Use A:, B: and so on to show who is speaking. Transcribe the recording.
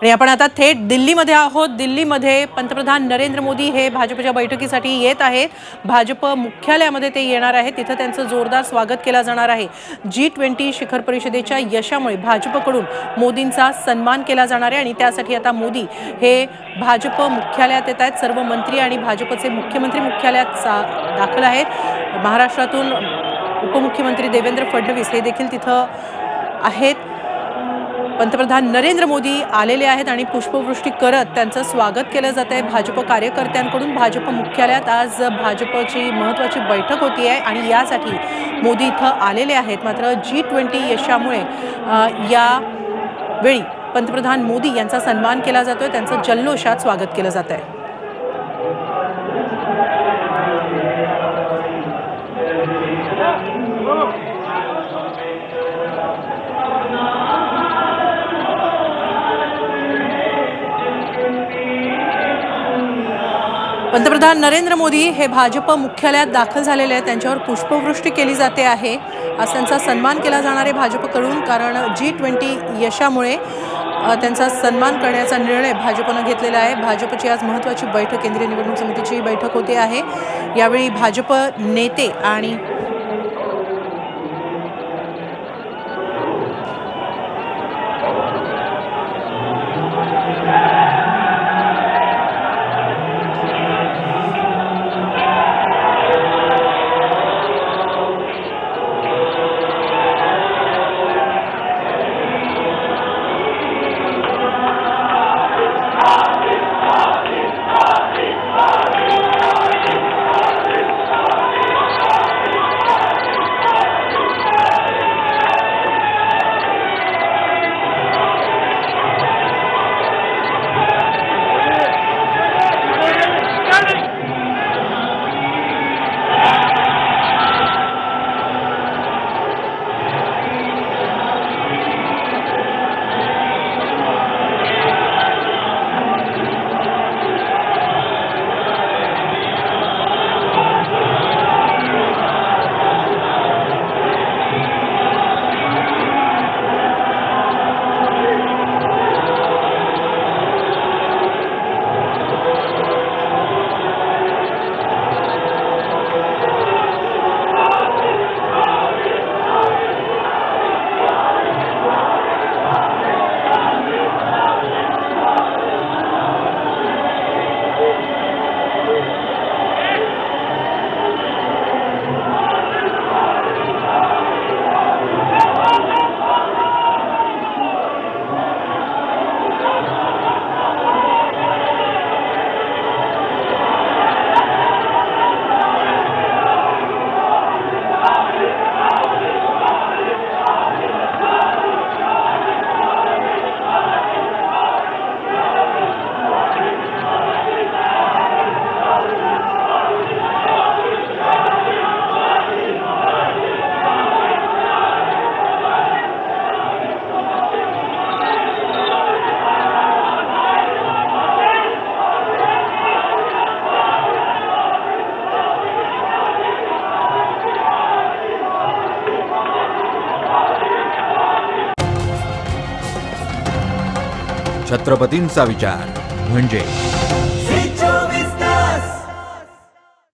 A: आणि आपण आता थेट दिल्लीमध्ये आहोत। दिल्लीमध्ये पंतप्रधान नरेंद्र मोदी हे भाजपच्या बैठकीसाठी येत आहेत। भाजप मुख्यालयामध्ये ते येणार आहेत। तिथे त्यांचं जोरदार स्वागत केलं जाणार आहे। G20 शिखर परिषदेच्या यशामुळे भाजपकडून मोदींचा सन्मान केला जाणार आहे आणि त्यासाठी आता मोदी हे भाजप मुख्यालयात येत आहेत। सर्व मंत्री आणि भाजपचे मुख्यमंत्री मुख्यालयात दाखल आहेत। महाराष्ट्रातून उपमुख्यमंत्री देवेंद्र फडणवीस हे देखील तिथे आहेत। पंतप्रधान नरेंद्र मोदी आलेले आहेत आणि पुष्पवृष्टी करत त्यांचं स्वागत केलं जात आहे भाजप कार्यकर्त्यांकडून। भाजप मुख्यालयात आज भाजपची महत्त्वाची बैठक होती आहे आणि यासाठी मोदी इथं आलेले आहेत। मात्र G20 यशामुळे या वेळी पंतप्रधान मोदी यांचा सन्मान केला जातोय, त्यांचं जल्लोषात स्वागत केलं जात आहे। पंतप्रधान नरेंद्र मोदी हे भाजप मुख्यालयात दाखल झालेले आहेत। त्यांच्यावर पुष्पवृष्टी केली जाते आहे। आज त्यांचा सन्मान केला जाणार आहे भाजपकडून, कारण G20 यशामुळे त्यांचा सन्मान करण्याचा निर्णय भाजपने घेतलेला आहे। भाजपची आज महत्त्वाची बैठक, केंद्रीय निवडणूक समितीची बैठक होते आहे। यावेळी भाजप नेते आणि
B: छत्रपतींचा विचार म्हणजे